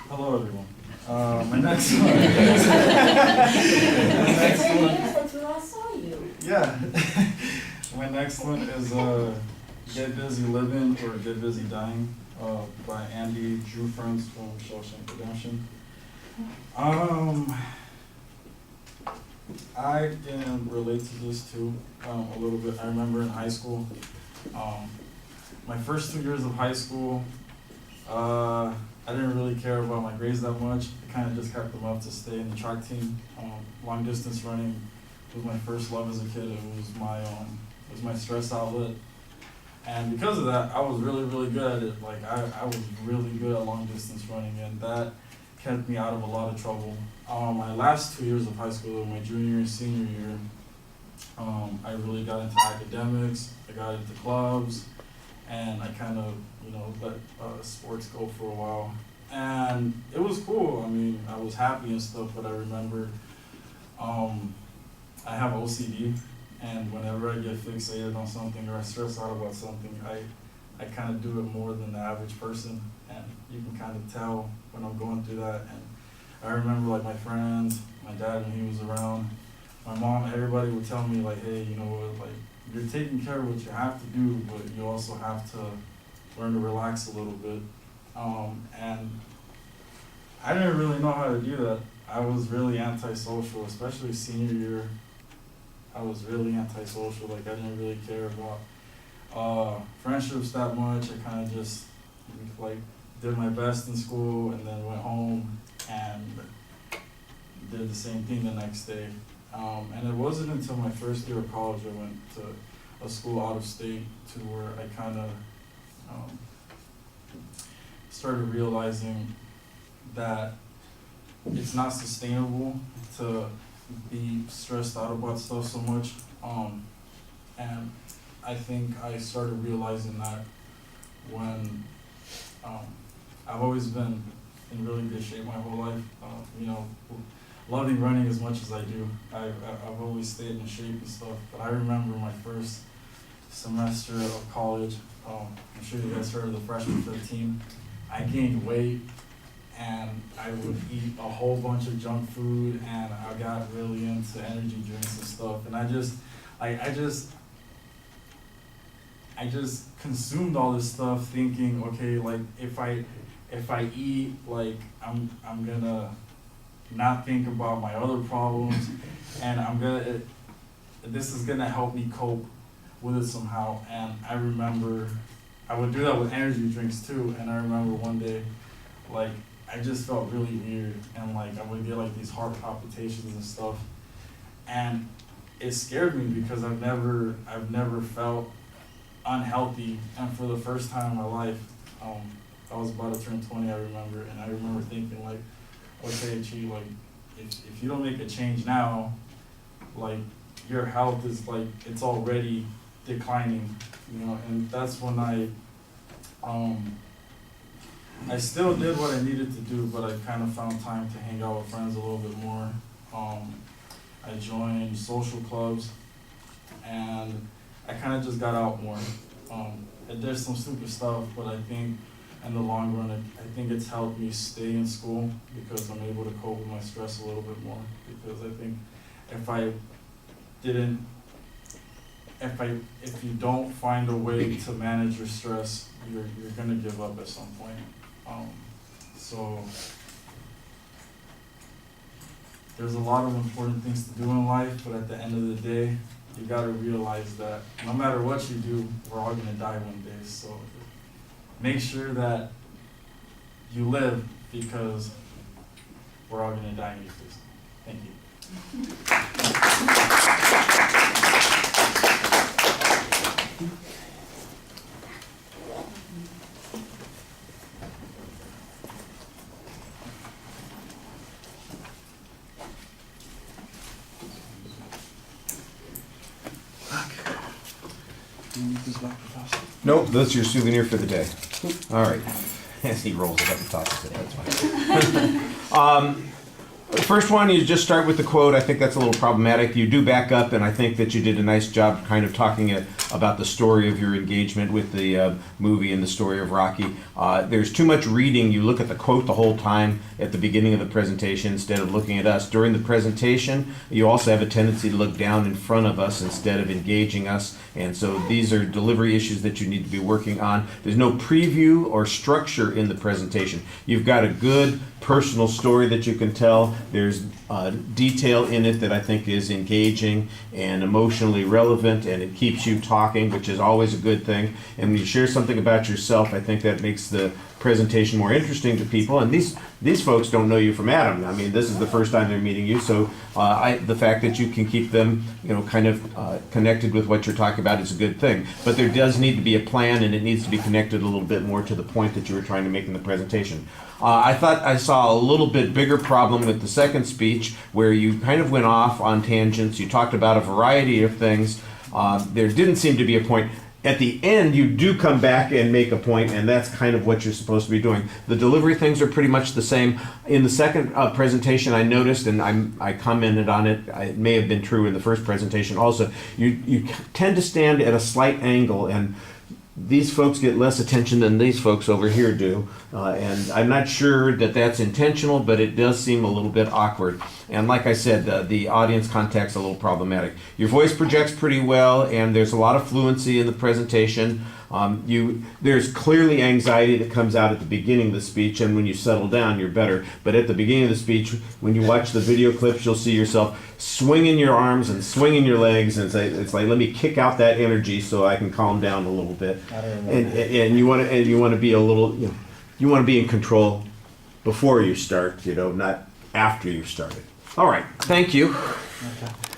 Hello, everyone. My next one. my next one. Until I saw you. Yeah. My next one is "Get Busy Living" or "Get Busy Dying" by Andy Drew Friends from Shawshank Redemption. I can relate to this too a little bit. I remember in high school, my first 2 years of high school, I didn't really care about my grades that much. I kind of just kept them up to stay in the track team. Long distance running was my first love as a kid. It was my stress outlet. And because of that, I was really, really good at it. Like I was really good at long distance running, and that kept me out of a lot of trouble. My last 2 years of high school, my junior and senior year, I really got into academics. I got into clubs, and I kind of, let sports go for a while. And it was cool. I mean, I was happy and stuff, but I remember I have OCD, and whenever I get fixated on something or I stress out about something, I kind of do it more than the average person, and you can kind of tell when I'm going through that. And I remember like my friends, my dad when he was around, my mom, everybody would tell me like, hey, you know what, like you're taking care of what you have to do, but you also have to learn to relax a little bit. And I didn't really know how to do that. I was really antisocial, especially senior year. I was really antisocial. Like I didn't really care about friendships that much. I kind of just like did my best in school and then went home and did the same thing the next day. And it wasn't until my first year of college I went to a school out of state to where I kind of started realizing that it's not sustainable to be stressed out about stuff so much. And I think I started realizing that when I've always been in really good shape my whole life, loving running as much as I do. I've always stayed in shape and stuff, but I remember my first semester of college, I'm sure you guys heard of the freshman 15, I gained weight and I would eat a whole bunch of junk food and I got really into energy drinks and stuff, and I just consumed all this stuff thinking, okay, like if I eat, like I'm gonna not think about my other problems, and this is gonna help me cope with it somehow. And I remember I would do that with energy drinks too, and I remember one day, like I just felt really weird, and like I would get like these heart palpitations and stuff, and it scared me because I've never felt unhealthy, and for the first time in my life, I was about to turn 20, I remember, and I remember thinking like, okay, gee, like, if you don't make a change now, like, your health is like, it's already declining, and that's when I still did what I needed to do, but I kind of found time to hang out with friends a little bit more. I joined social clubs, and I kind of just got out more. And there's some stupid stuff, but I think in the long run, I think it's helped me stay in school because I'm able to cope with my stress a little bit more. Because I think if you don't find a way to manage your stress, you're gonna give up at some point. So there's a lot of important things to do in life, but at the end of the day, you gotta realize that no matter what you do, we're all gonna die one day. So make sure that you live, because we're all gonna die in your face. Thank you. Nope, that's your souvenir for the day. All right. As he rolls it up and tosses it, that's fine. The first one, you just start with the quote. I think that's a little problematic. You do back up, and I think that you did a nice job kind of talking it about the story of your engagement with the movie and the story of Rocky. There's too much reading. You look at the quote the whole time at the beginning of the presentation instead of looking at us. During the presentation, you also have a tendency to look down in front of us instead of engaging us. And so these are delivery issues that you need to be working on. There's no preview or structure in the presentation. You've got a good personal story that you can tell. There's detail in it that I think is engaging and emotionally relevant, and it keeps you talking, which is always a good thing. And when you share something about yourself, I think that makes the presentation more interesting to people. And these folks don't know you from Adam. I mean, this is the first time they're meeting you, so the fact that you can keep them, kind of connected with what you're talking about is a good thing. But there does need to be a plan, and it needs to be connected a little bit more to the point that you were trying to make in the presentation. I thought I saw a little bit bigger problem with the second speech, where you kind of went off on tangents. You talked about a variety of things. There didn't seem to be a point. At the end, you do come back and make a point, and that's kind of what you're supposed to be doing. The delivery things are pretty much the same. In the second presentation, I noticed, and I commented on it, it may have been true in the first presentation also, you tend to stand at a slight angle, and these folks get less attention than these folks over here do. And I'm not sure that that's intentional, but it does seem a little bit awkward. And like I said, the audience contact's a little problematic. Your voice projects pretty well, and there's a lot of fluency in the presentation. There's clearly anxiety that comes out at the beginning of the speech, and when you settle down, you're better. But at the beginning of the speech, when you watch the video clips, you'll see yourself swinging your arms and swinging your legs, and it's like, let me kick out that energy so I can calm down a little bit. And you want to be a little, you want to be in control before you start, not after you've started. All right, thank you. Okay.